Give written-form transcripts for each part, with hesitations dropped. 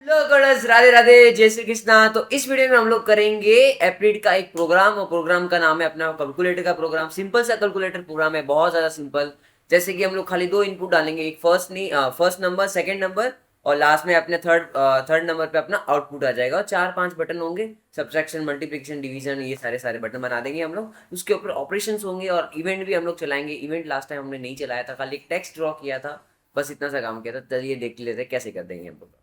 Hello Ganesh, Radhe Radhe, जय श्री कृष्णा। तो इस वीडियो में हम लोग करेंगे एप्रिड का एक प्रोग्राम, और प्रोग्राम का नाम है अपना कैलकुलेटर का प्रोग्राम। सिंपल सा कैलकुलेटर प्रोग्राम है, बहुत ज्यादा सिंपल। जैसे कि हम लोग खाली दो इनपुट डालेंगे, एक फर्स्ट नंबर, सेकंड नंबर, और लास्ट में अपने थर्ड नंबर पे अपना आउटपुट आ जाएगा। और चार पांच बटन होंगे, सब्ट्रैक्शन, मल्टीप्लिकेशन, डिवीजन, ये सारे सारे बटन बना देंगे हम लोग। उसके ऊपर ऑपरेशन होंगे और इवेंट भी हम लोग चलाएंगे। इवेंट लास्ट टाइम हमने नहीं चलाया था, खाली एक टेक्स्ट ड्रॉ किया था, बस इतना सा काम किया था। चलिए देख लेते हैं कैसे कर देंगे हम लोग।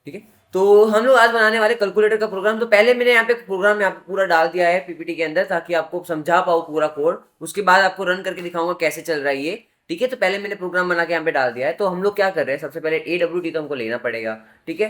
ठीक है, तो हम लोग आज बनाने वाले कैलकुलेटर का प्रोग्राम। तो पहले मैंने यहाँ पे प्रोग्राम यहाँ पे पूरा डाल दिया है पीपीटी के अंदर, ताकि आपको समझा पाऊँ पूरा कोड। उसके बाद आपको रन करके दिखाऊंगा कैसे चल रहा है ये। ठीक है, तो पहले मैंने प्रोग्राम बना के यहाँ पे डाल दिया है। तो हम लोग क्या कर रहे हैं, सबसे पहले AWT तो हमको लेना पड़ेगा। ठीक है,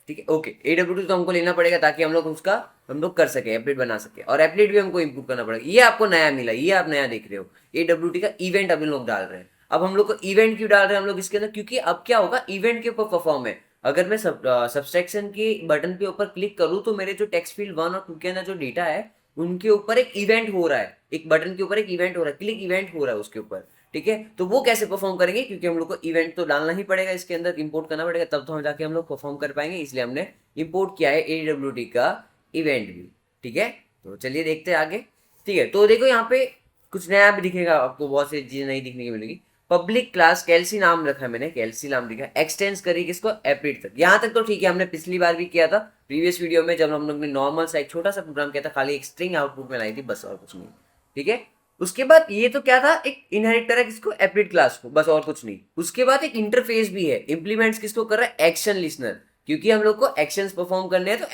ठीक है, ओके। AWT तो हमको लेना पड़ेगा ताकि हम लोग कर सके, एप्लेट बना सके। और एप्लेट भी हमको इम्प्रूव करना पड़ेगा। ये आपको नया मिला, ये आप नया देख रहे हो, AWT का इवेंट अभी लोग डाल रहे हैं। अब हम लोग को इवेंट क्यों डाल रहे हैं हम लोग इसके अंदर, क्योंकि अब क्या होगा, इवेंट के ऊपर परफॉर्म है। अगर मैं सब्सट्रैक्शन के बटन के ऊपर क्लिक करूँ तो मेरे जो टेक्स्ट फील्ड 1 और 2 के अंदर जो डेटा है, उनके ऊपर एक इवेंट हो रहा है, एक बटन के ऊपर एक इवेंट हो रहा है, क्लिक इवेंट हो रहा है उसके ऊपर। ठीक है, तो वो कैसे परफॉर्म करेंगे, क्योंकि हम लोग को इवेंट तो डालना ही पड़ेगा, इसके अंदर इंपोर्ट करना पड़ेगा, तब तो हम जाके हम लोग परफॉर्म कर पाएंगे। इसलिए हमने इंपोर्ट किया है AWT का इवेंट भी। ठीक है, तो चलिए देखते हैं आगे। ठीक है, तो देखो यहाँ पे कुछ नया भी दिखेगा आपको, बहुत सी चीजें नई दिखने की मिलेगी। पब्लिक क्लास कैल्सी नाम रखा है मैंने, कैल्सी नाम लिखा है। एक्सटेंस करी किसको, एप्रिड तक। यहाँ तक तो ठीक है, हमने पिछली बार भी किया था, प्रीवियस वीडियो में, जब हम लोग ने नॉर्मल सा एक छोटा सा प्रोग्राम किया था, खाली एक स्ट्रिंग आउटपुट में लाई थी, बस और कुछ नहीं। ठीक है, उसके बाद ये तो क्या था, एक इनहेरिटर है किसको, एप्रिड क्लास को, बस और कुछ नहीं। उसके बाद एक इंटरफेस भी है, इंप्लीमेंट्स किसको कर रहा है, एक्शन लिसनर। क्योंकि हम लोग को एक्शंस परफॉर्म करने हैं, तो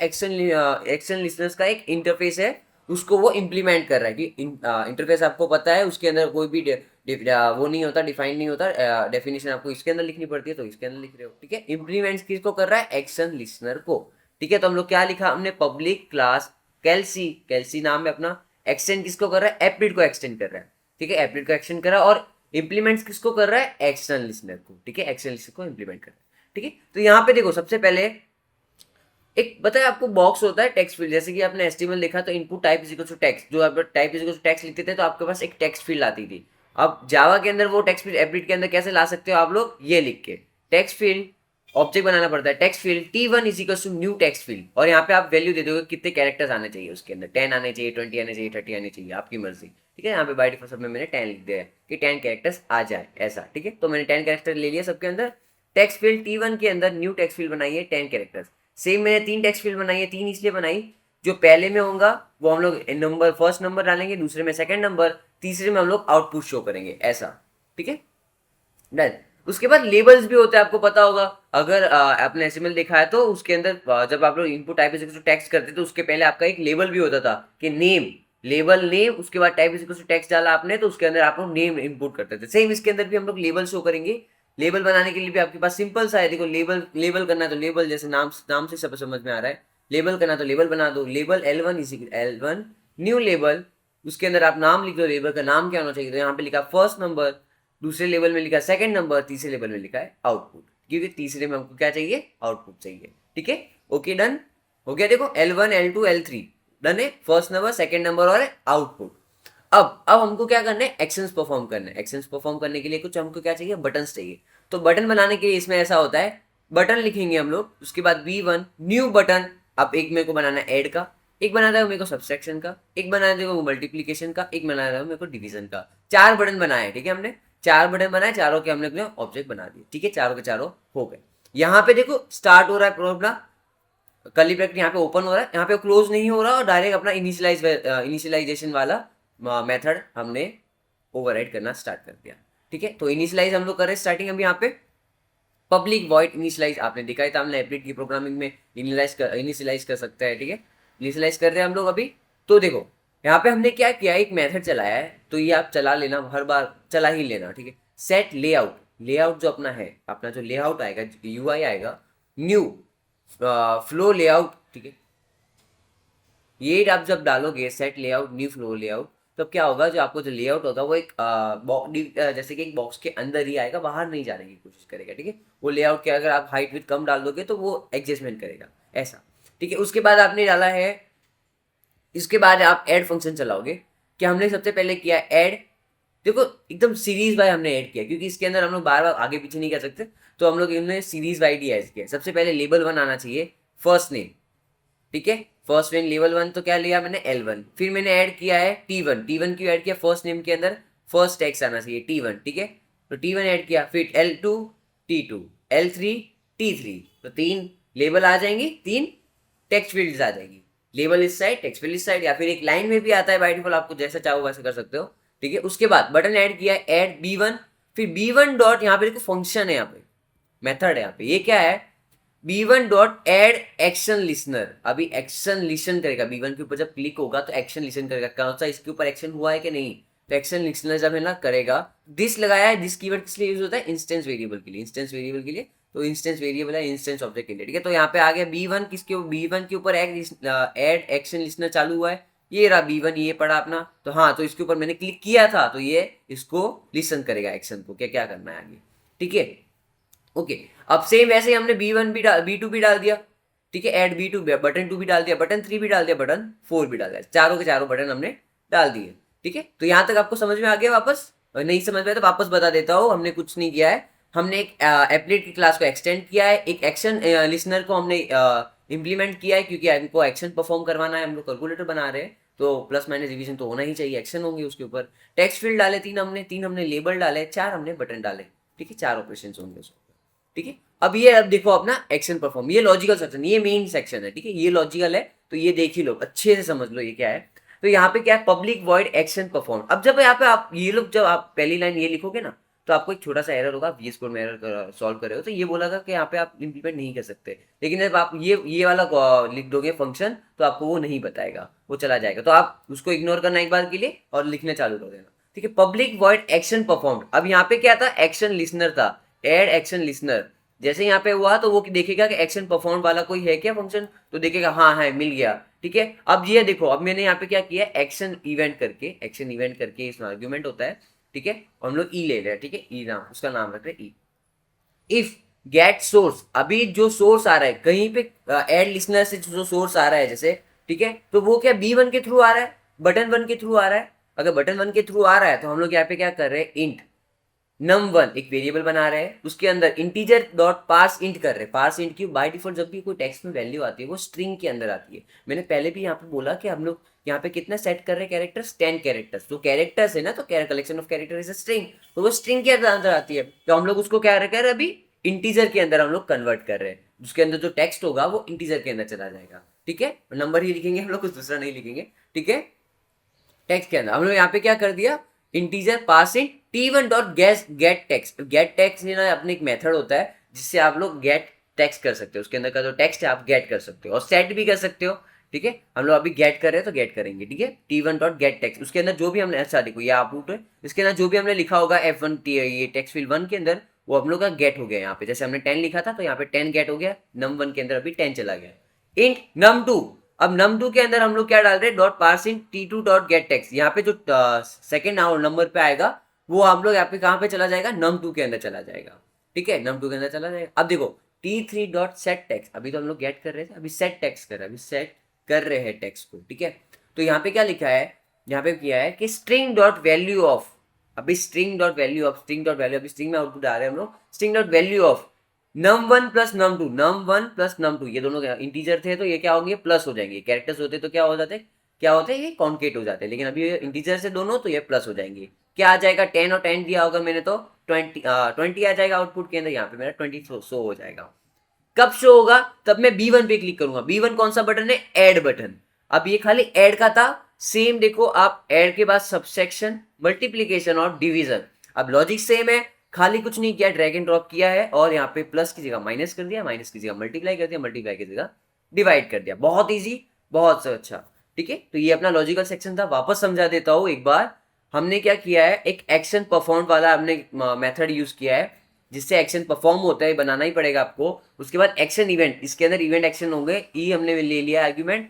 एक्शन लिसनर्स का एक इंटरफेस है, उसको वो इंप्लीमेंट कर रहा है। कि इंटरफेस आपको पता है, उसके अंदर कोई भी वो नहीं होता, डिफाइन नहीं होता, डेफिनेशन आपको इसके अंदर लिखनी पड़ती है, तो इसके अंदर लिख रहे हो। ठीक है, इंप्लीमेंट्स किसको कर रहा है, एक्शन लिसनर को। ठीक है, तो हम लोग क्या लिखा हमने, पब्लिक क्लास कैल्सी, कैल्सी नाम है अपना। एक्सटेंड किसको कर रहा है, एप्रिड को एक्सटेंड कर रहा है। ठीक है, एप्रिड को एक्सटेंड कर रहा है, और इंप्लीमेंट्स किसको कर रहा है, एक्शन लिसनर को। ठीक है, एक्शन लिसनर को इंप्लीमेंट कर रहा है। ठीक है, तो यहाँ पे देखो, सबसे पहले एक बताया आपको, बॉक्स होता है टेक्स्ट फील्ड। जैसे कि आपने एचटीएमएल देखा, तो input type is equal to text, जो आप type is equal to text लिखते थे, तो आपके पास एक टेक्स्ट फील्ड आती थी। अब जावा के अंदर वो टेक्स्ट फील्ड एप्रिड के अंदर कैसे ला सकते हो आप लोग, ये लिख के टेक्स्ट फील्ड ऑब्जेक्ट बनाना पड़ता है। Text field T1 is equal to new text field, और यहाँ पे आप वैल्यू दे दोगे कितने कैरेक्टर्स आने चाहिए उसके अंदर, 10 आने चाहिए, 20 आने चाहिए, 30 आने चाहिए, आपकी मर्जी। ठीक है, यहाँ पे बाय डिफॉल्ट सब में मैंने 10 लिख दिया है कि 10 कैरेक्टर्स आ जाए ऐसा। ठीक है, तो मैंने 10 कैरेक्टर ले लिया सबके अंदर। टेक्स्ट फील्ड T1 के अंदर न्यू टेक्स्ट फील्ड बनाई है 10 कैरेक्टर्स। सेम मैंने 3 टेक्स्ट फील्ड बनाई है, 3 इसलिए बनाई, जो पहले में होगा वो हम लोग नंबर, फर्स्ट नंबर डालेंगे, दूसरे में सेकंड नंबर, तीसरे में हम लोग आउटपुट शो करेंगे ऐसा। ठीक है, डन। उसके बाद लेबल्स भी होते हैं, आपको पता होगा। अगर आपने एचटीएमएल देखा है, तो उसके अंदर जब आप लोग input type is to text करते तो उसके पहले आपका एक लेबल भी होता था कि नेम, लेबल नेम। उसके बाद टाइप इज टू टेक्स्ट डाला आपने, तो उसके अंदर आप लोग नेम इनपुट करते थे। सेम इसके अंदर भी हम लोग लेबल शो करेंगे। लेबल बनाने के लिए भी आपके पास सिंपल सा है, देखो, लेबल लेबल करना है तो लेबल, जैसे नाम से सब समझ में आ रहा है। लेबल करना तो लेबल बना दो, लेबल L1 न्यू लेबल। उसके अंदर आप नाम लिख दो, लेबल का नाम क्या होना चाहिए, तो यहाँ पे लिखा फर्स्ट नंबर, दूसरे लेवल में लिखा सेकंड नंबर, तीसरे लेवल में लिखा है आउटपुट, क्योंकि तीसरे में हमको क्या चाहिए, आउटपुट चाहिए। ठीक है, ओके, डन हो गया। देखो L1 L2 L3 डन है, फर्स्ट नंबर, सेकंड नंबर और आउटपुट। अब हमको क्या करना है, एक्शंस परफॉर्म करना है। एक्शंस परफॉर्म करने के लिए कुछ हमको क्या चाहिए, बटन्स चाहिए। तो बटन बनाने के लिए इसमें ऐसा होता है, बटन लिखेंगे हम लोग, उसके बाद V1 न्यू बटन। अब एक मेरे को बनाना है ऐड का, एक बनाना है मेरे को सब्सट्रैक्शन का, एक बनाना है मेरे को मल्टीप्लीकेशन का, एक बनाना है मेरे को डिवीजन का। 4 बटन बनाए। ठीक है, हमने 4 बटन बनाए, चारों के हमने अपने ऑब्जेक्ट बना दिए। ठीक है, चारों के चारों हो गए। यहाँ पे देखो स्टार्ट हो रहा है प्रोग्राम, कर्ली ब्रैकेट यहाँ पे ओपन हो रहा है, यहाँ पे क्लोज नहीं हो रहा, और डायरेक्ट अपना इनिशियलाइजेशन वाला मेथड हमने ओवरराइड करना स्टार्ट कर दिया। ठीक है, तो इनिशियलाइज हम लोग कर रहे हैं स्टार्टिंग। अभी यहाँ पे पब्लिक वॉइड इनिशियलाइज आपने दिखाई था, हमने एप्लेट की प्रोग्रामिंग में इनिशियलाइज कर सकते हैं। ठीक है, इनिशियलाइज कर रहे हैं हम लोग अभी। तो देखो यहाँ पे हमने क्या किया, एक मेथड चलाया है, तो ये आप चला लेना, हर बार चला ही लेना। ठीक है, सेट लेआउट, लेआउट जो अपना है, अपना जो लेआउट आएगा, UI आएगा, न्यू फ्लो लेआउट। ठीक है, ये आप जब डालोगे set layout new flow layout, तब क्या होगा, जो आपको जो लेआउट होगा वो एक जैसे कि एक बॉक्स के अंदर ही आएगा, बाहर नहीं जाने की कोशिश करेगा। ठीक है, वो लेआउट के अगर आप हाइट विथ कम डाल दोगे तो वो एडजस्टमेंट करेगा ऐसा। ठीक है, उसके बाद आपने डाला है, इसके बाद आप ऐड फंक्शन चलाओगे। कि हमने सबसे पहले किया ऐड देखो एकदम सीरीज वाइज हमने ऐड किया, क्योंकि इसके अंदर हम लोग बार बार आगे पीछे नहीं कर सकते, तो हम लोग इन्होंने सीरीज वाइज ही ऐड किया। सबसे पहले लेबल 1 आना चाहिए, फर्स्ट नेम, ठीक है। फर्स्ट नेम लेवल 1 तो क्या लिया मैंने L1, फिर मैंने ऐड किया है T1, T1 क्यों ऐड किया, फर्स्ट नेम के अंदर फर्स्ट टेक्स्ट आना चाहिए T1, ठीक है। तो T1 ऐड किया, फिर L2 T2 L3 T3, तो 3 लेबल आ जाएंगी, 3 टेक्स्ट फील्ड्स आ जाएंगी। लेबल इस साइड, टेक्स्ट फील्ड इस साइड, या फिर एक लाइन में भी आता है बाय डिफॉल्ट, आपको जैसा चाहो वैसे कर सकते हो, ठीक है। उसके बाद बटन ऐड किया है ऐड B1, फिर B1 डॉट, यहाँ पे देखो फंक्शन है, यहाँ पे मेथड है, यहाँ पे ये क्या है, B1 dot add action listener. अभी एक्शन लिसन करेगा, B1 के ऊपर जब क्लिक होगा तो एक्शन लिसन करेगा, कौन सा इसके ऊपर एक्शन हुआ है कि नहीं, तो एक्शन लिसनर जब है ना करेगा। दिस लगाया है, दिस कीवर्ड किस लिए यूज होता है, इंस्टेंस वेरिएबल के लिए, इंस्टेंस वेरिएबल के लिए, तो इंस्टेंस वेरिएबल है इंस्टेंस ऑब्जेक्ट के लिए, ठीक है। तो यहाँ पे आ गया B1 किसके, B1 के ऊपर एड एक्शन लिसनर चालू हुआ है, ये रहा B1, ये पड़ा अपना, तो हाँ, तो इसके ऊपर मैंने क्लिक किया था, तो ये इसको लिसन करेगा एक्शन को, क्या क्या करना है आगे, ठीक है। ओके, अब सेम वैसे ही हमने B1 भी डाल, B2 भी डाल दिया, ठीक है, ऐड B2, बटन 2 भी डाल दिया, बटन 3 भी डाल दिया, बटन 4 भी डाल दिया, चारों के चारों बटन हमने डाल दिए, ठीक है। तो यहाँ तक आपको समझ में आ गया, वापस नहीं समझ में आया तो वापस बता देता हूँ, हमने कुछ नहीं किया है, हमने एक एप्लेट की क्लास को एक्सटेंड किया है, एक एक्शन लिसनर को हमने इम्प्लीमेंट किया है, क्योंकि हमको एक्शन परफॉर्म करवाना है, हम लोग कैलकुलेटर बना रहे हैं, तो प्लस माइनस डिवीजन तो होना ही चाहिए, एक्शन होंगे उसके ऊपर। टेक्स्ट फील्ड डाले 3 हमने लेबल डाले, 4 हमने बटन डाले, ठीक है, 4 ऑपरेशन होंगे उसके, ठीक है। अब ये, अब देखो अपना एक्शन परफॉर्म, ये लॉजिकल सेक्शन, ये मेन सेक्शन है, ठीक है, ये लॉजिकल है, तो ये देख ही लो, अच्छे से समझ लो ये क्या है। तो यहाँ पे क्या है, पब्लिक वॉइड एक्शन परफॉर्म। अब जब यहाँ पे आप ये लोग, जब आप पहली लाइन ये लिखोगे ना, तो आपको एक छोटा सा एरर होगा, VS कोड में एरर सॉल्व कर रहे हो, तो ये बोला था कि यहाँ पे आप इंप्लीमेंट नहीं कर सकते, लेकिन जब आप ये वाला लिख दोगे फंक्शन, तो आपको वो नहीं बताएगा, वो चला जाएगा, तो आप उसको इग्नोर करना एक बार के लिए और लिखना चालू कर देना, ठीक है। पब्लिक वॉइड एक्शन परफॉर्म, अब यहाँ पे क्या था, एक्शन लिसनर था, एड एक्शन लिसनर, जैसे यहाँ पे हुआ तो वो देखेगा कि एक्शन परफॉर्म वाला कोई है क्या फंक्शन, तो देखेगा हाँ है, मिल गया, ठीक है। अब ये देखो, अब मैंने यहाँ पे क्या किया, एक्शन इवेंट करके, एक्शन इवेंट करके इसमें आर्ग्यूमेंट होता है, ठीक है, और हम लोग ई ले रहे हैं, ठीक है, ई नाम, उसका नाम रख रहे हैं ई। इफ गेट सोर्स, अभी जो सोर्स आ रहा है कहीं पे, एड लिसनर से जो सोर्स आ रहा है जैसे, ठीक है, तो वो क्या B1 के थ्रू आ रहा है, बटन 1 के थ्रू आ रहा है। अगर बटन 1 के थ्रू आ रहा है तो हम लोग यहाँ पे क्या कर रहे हैं, इंट num1 एक वेरिएबल बना रहे हैं, उसके अंदर इंटीजर डॉट पार्स इंट कर रहे हैं। पार्स इंट की बाय डिफॉल्ट जब भी कोई टेक्स्ट में वैल्यू आती है वो स्ट्रिंग के अंदर आती है। मैंने पहले भी यहाँ पे बोला कि हम लोग यहाँ पे कितना सेट कर रहे हैं कैरेक्टर्स, 10 कैरेक्टर्स, तो कैरेक्टर्स है ना, तो collection of character is a string, तो वो स्ट्रिंग के अंदर आती है, तो हम लोग उसको क्या कर रहे हैं, अभी इंटीजर के अंदर हम लोग कन्वर्ट कर रहे हैं, उसके अंदर जो टेक्स्ट होगा वो इंटीजर के अंदर चला जाएगा, ठीक है, नंबर ही लिखेंगे हम लोग, कुछ दूसरा नहीं लिखेंगे, ठीक है। टेक्स्ट के अंदर हम लोग यहाँ पे क्या कर दिया, इंटीजर पास इन T1 dot gate text. Gate text ना अपने एक मेथड होता है जिससे आप लोग गेट टेक्स्ट कर सकते हो, उसके अंदर का जो टेक्स्ट है आप गेट कर सकते हो और सेट भी कर सकते हो, ठीक है। हम लोग अभी गेट कर रहे हैं तो गेट करेंगे, ठीक है, T1 डॉट गेट टेक्स्ट, उसके अंदर जो भी हमने, अच्छा देखो ये आउटपुट है, इसके अंदर जो भी हमने लिखा होगा F1 ये टेक्स्ट फील्ड 1 के अंदर, वो हम लोग का गेट हो गया। यहाँ पे जैसे हमने 10 लिखा था तो यहाँ पे 10 गेट हो गया, num1 के अंदर अभी 10 चला गया। इंट num2, अब num2 के अंदर हम लोग क्या डाल रहे हैं, डॉट पार्स इन T2 डॉट गेट टेक्स्ट। यहाँ पे जो सेकंड नंबर पे आएगा वो हम लोग यहाँ पे कहाँ पे चला जाएगा, num2 के अंदर चला जाएगा, ठीक है, num2 के अंदर चला जाएगा। अब देखो T3 डॉट सेट टेक्स्ट, अभी तो हम लोग गेट कर रहे थे, अभी सेट टेक्स्ट कर रहे हैं, अभी सेट कर रहे हैं टेक्स्ट को, ठीक है। तो यहाँ पे क्या लिखा है, यहाँ पे किया है कि स्ट्रिंग डॉट वैल्यू ऑफ, अभी string dot value of, string dot value, अभी स्ट्रिंग में आउटपुट आ रहे हैं हम लोग, string dot value of num1 plus num2, num1 plus num2, ये दोनों इंटीजर थे तो ये क्या होंगे, प्लस हो जाएंगे, कैरेक्टर्स होते तो क्या हो जाते, क्या होते हैं, ये कॉन्केट हो जाते हैं, लेकिन अभी इंटीजर से दोनों तो ये प्लस हो जाएंगे। क्या आ जाएगा, 10 और 10 दिया होगा मैंने तो 20 आ जाएगा आउटपुट के अंदर, यहाँ पे मेरा 20 शो हो जाएगा। कब शो होगा, तब मैं B1 पे क्लिक करूंगा। B1 कौन सा बटन है, ऐड बटन। अब ये खाली ऐड का था, सेम देखो आप ऐड के बाद सबसेक्शन, मल्टीप्लीकेशन और डिवीजन, अब लॉजिक सेम है, खाली कुछ नहीं किया, ड्रैग एंड ड्रॉप किया है और यहाँ पे प्लस की जगह माइनस कर दिया, माइनस की जगह मल्टीप्लाई कर दिया, मल्टीप्लाई की जगह डिवाइड कर दिया। बहुत ईजी, बहुत अच्छा, ठीक है। तो ये अपना लॉजिकल सेक्शन था, वापस समझा देता हूँ एक बार। हमने क्या किया है, एक एक्शन परफॉर्म वाला हमने मेथड यूज किया है जिससे एक्शन परफॉर्म होता है, बनाना ही पड़ेगा आपको। उसके बाद एक्शन इवेंट, इसके अंदर इवेंट एक्शन होंगे, ई हमने ले लिया argument,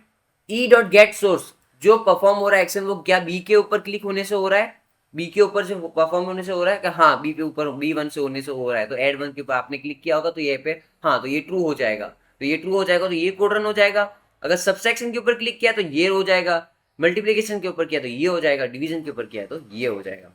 E dot gate source, जो परफॉर्म हो रहा है एक्शन वो क्या बी के ऊपर क्लिक होने से हो रहा है, बी के ऊपर से परफॉर्म होने से हो रहा है कि हाँ बी के ऊपर B1 से होने से हो रहा है, तो एड 1 के ऊपर आपने क्लिक किया होगा तो ये पे हाँ, तो ये ट्रू हो जाएगा, तो ये ट्रू हो जाएगा तो ये कोड रन हो जाएगा। अगर सबसेक्शन के ऊपर क्लिक किया तो ये हो जाएगा, मल्टीप्लीकेशन के ऊपर किया तो ये हो जाएगा, डिवीजन के ऊपर किया तो ये हो जाएगा,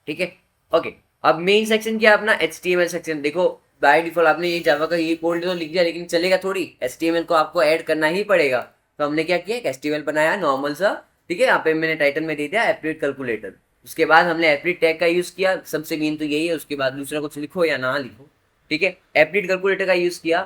ठीक है। ओके, अब मेन सेक्शन क्या है अपना, HTML सेक्शन। देखो बाय डिफॉल्ट आपने ये जावा का ये कोड तो लिख दिया, लेकिन चलेगा थोड़ी, HTML को आपको ऐड करना ही पड़ेगा। तो हमने क्या किया, एक HTML बनाया नॉर्मल सा, ठीक है। यहाँ पे मैंने टाइटल में दे दिया एप्लीड कैलकुलेटर। उसके बाद हमने एप्लीड टैग का यूज किया, सबसे मेन तो यही है। उसके बाद दूसरा कुछ लिखो या ना लिखो, ठीक है। एप्लीड कैलकुलेटर का यूज किया,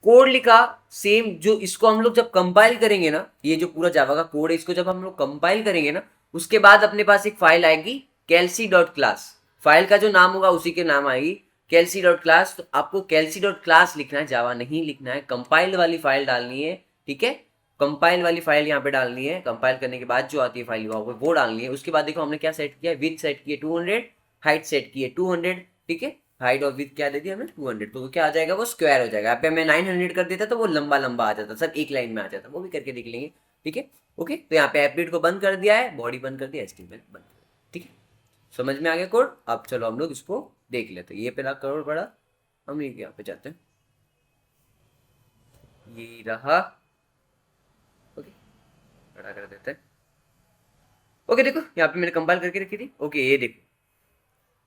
कोड लिखा सेम, जो इसको हम लोग जब कंपाइल करेंगे ना, ये जो पूरा जावा का कोड है, इसको जब हम लोग कंपाइल करेंगे ना, उसके बाद अपने पास एक फाइल आएगी कैल्सी डॉट क्लास। फाइल का जो नाम होगा उसी के नाम आएगी कैल्सी डॉट क्लास। तो आपको कैल्सी डॉट क्लास लिखना है, जावा नहीं लिखना है, कंपाइल्ड वाली फाइल डालनी है, ठीक है। कंपाइल वाली फाइल यहाँ पे डालनी है, कंपाइल करने के बाद जो आती है फाइल वो डालनी है। उसके बाद देखो हमने क्या सेट किया, विथ सेट किए 200, हाइट सेट किए 200, ठीक है। हाइट और विथ क्या दे दिया हमने 200, तो क्या आ जाएगा, वो स्क्वायर हो जाएगा। पे मैं 900 कर देता तो वो लंबा लंबा आ जाता, सब एक लाइन में आ जाता, वो भी करके देख लेंगे, ठीक है। ओके, तो यहाँ पे एप्लीड को बंद कर दिया है, बॉडी बंद कर दिया, HTML बंद कर दिया, ठीक है। समझ में आ गया कोड। अब चलो हम लोग इसको देख लेते हैं। ये पहला करोड़ बड़ा, हम ये यहाँ पे जाते हैं, ये रहा, ओके, बड़ा कर देते हैं। ओके, देखो यहाँ पे मैंने कंपाइल करके रखी थी। ओके, ये देखो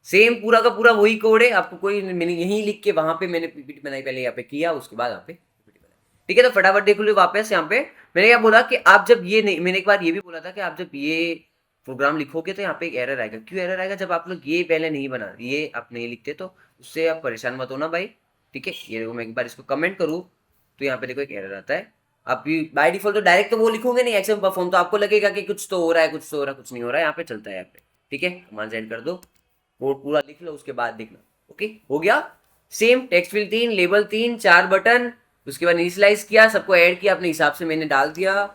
सेम पूरा का पूरा वही कोड है, आपको कोई मैंने यहीं लिख के वहां पे मैंने पीपीटी बनाई, पहले यहाँ पे किया, उसके बाद यहाँ पे पीपीटी बनाई, ठीक है। तो फटाफट देख लो वापस। यहाँ पे मैंने क्या बोला कि आप जब ये नहीं, मैंने एक बार ये भी बोला था कि आप जब ये प्रोग्राम लिखोगे तो यहाँ पे एक एरर आएगा। क्यों एरर आएगा, जब आप लोग ये पहले नहीं बना, ये आप नहीं लिखते, तो उससे आप परेशान मत होना भाई, ठीक है। ये देखो मैं एक बार इसको कमेंट करूँ तो यहाँ पे देखो एक एरर आता है। आप बाय डिफॉल्ट तो डायरेक्ट तो वो लिखोगे नहीं एक्सएम परफॉर्म, तो आपको लगेगा कि कुछ तो हो रहा है, कुछ तो हो रहा है, कुछ नहीं हो रहा है, यहाँ पे चलता है यहाँ पे, ठीक है। कमांड एंड कर दो, कोड पूरा लिख लो, उसके बाद देखना। ओके, हो गया। Same text field 3, label 3, 4 button, उसके बाद इनिशियलाइज किया, सबको ऐड किया अपने हिसाब से, मैंने डाल दिया,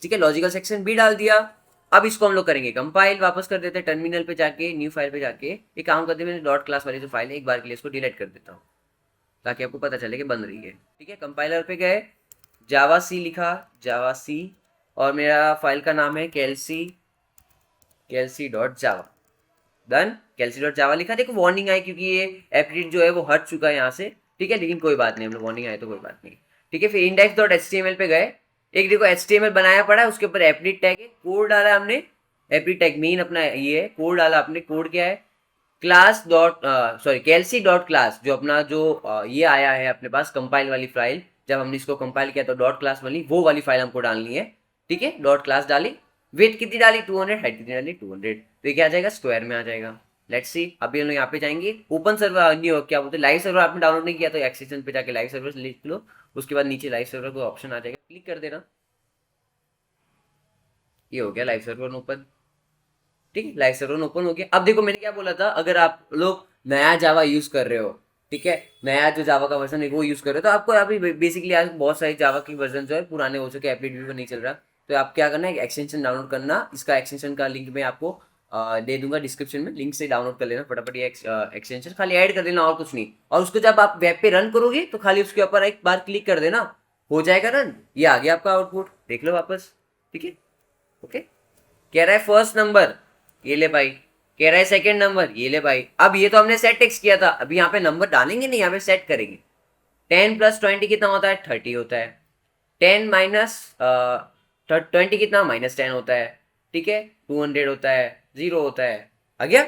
ठीक है। लॉजिकल सेक्शन भी डाल दिया। अब इसको हम लोग करेंगे कंपाइल, वापस कर देते हैं टर्मिनल पे जाके, न्यू फाइल पे जाके एक काम करते हैं, मैंने डॉट क्लास वाली जो फाइल है एक बार के लिए इसको डिलीट कर देता हूँ, ताकि आपको पता चले कि बन रही है, ठीक है। कंपाइलर पे गए, जावा सी लिखा, जावा सी, और मेरा फाइल का नाम है कैल्सी, कैल्सी डॉट जावा, डन। कैल्सी डॉट जावा लिखा। देखो वार्निंग आई क्योंकि ये एप्लीड जो है वो हट चुका है यहाँ से, ठीक है, लेकिन कोई बात नहीं, हम लोग वार्निंग आए तो कोई बात नहीं, ठीक है। फिर इंडेक्स डॉट HTML पे गए, एक देखो HTML बनाया पड़ा है, उसके ऊपर एप्लीड टैग है, कोड डाला हमने, एप्लीड टैग मेन अपना ये है, कोड डाला आपने, कोड क्या है, class dot sorry कैल्सी dot class, जो अपना जो ये आया है अपने पास कंपाइल वाली फाइल, जब हमने इसको कंपाइल किया तो डॉट क्लास वाली वो वाली फाइल हमको डालनी है, ठीक है। डॉट क्लास डाली, वेट कितनी डाली 200, हाइट कितनी डाली 200, तो ये क्या आ जाएगा, स्क्वायर में आ जाएगा। लेट्स सी, अभी हम लोग यहाँ पे जाएंगे, ओपन सर्वर नहीं हो, क्या बोलते हैं, लाइव सर्वर आपने डाउनलोड नहीं किया तो एक्सटेंशन पे जाके लाइव सर्वर लिख लो, उसके बाद नीचे लाइव सर्वर का ऑप्शन आ जाएगा, क्लिक कर देना, ये हो गया लाइव सर्वर ओपन, ठीक है। लाइव सर्वर ओपन हो गया। अब देखो मैंने क्या बोला था, अगर आप लोग नया जावा यूज कर रहे हो, ठीक है, नया जो जावा का वर्जन है वो यूज कर रहे हो, तो आपको अभी बेसिकली आज बहुत सारी जावा की वर्जन जो है पुराने हो चुके, एप्लीड भी नहीं चल रहा, तो आप क्या करना है, एक्सटेंशन डाउनलोड करना। इसका एक्सटेंशन का लिंक मैं आपको दे दूंगा डिस्क्रिप्शन में, लिंक से डाउनलोड कर लेना फटाफट, ये एक्सटेंशन खाली ऐड कर देना और कुछ नहीं। और उसको जब आप वेब पे रन करोगे तो खाली उसके ऊपर एक बार क्लिक कर देना, हो जाएगा रन, ये आ गया आपका आउटपुट, देख लो वापस, ठीक है। ओके, कह रहा है फर्स्ट नंबर, ये ले भाई, कह रहा है सेकंड नंबर, ये ले भाई। अब ये तो हमने सेट टेक्स्ट किया था, अभी यहाँ पे नंबर डालेंगे नहीं, यहाँ पे सेट करेंगे। 10 प्लस 20 कितना होता है, 30 होता है। 10 माइनस 20 कितना, -10 होता है, ठीक है। 200 होता है, 0 होता है, आ गया।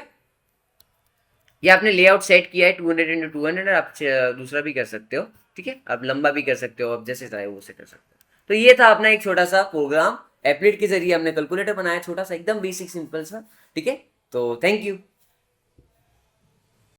ये आपने लेआउट सेट किया है 200 इंटू 200, आप दूसरा भी कर सकते हो, ठीक है, आप लंबा भी कर सकते हो, आप जैसे चाहे वो से कर सकते हो। तो ये था अपना एक छोटा सा प्रोग्राम, एप्लीड के जरिए हमने कैलकुलेटर बनाया, छोटा सा एकदम बेसिक सिंपल सा, ठीक है। तो थैंक यू।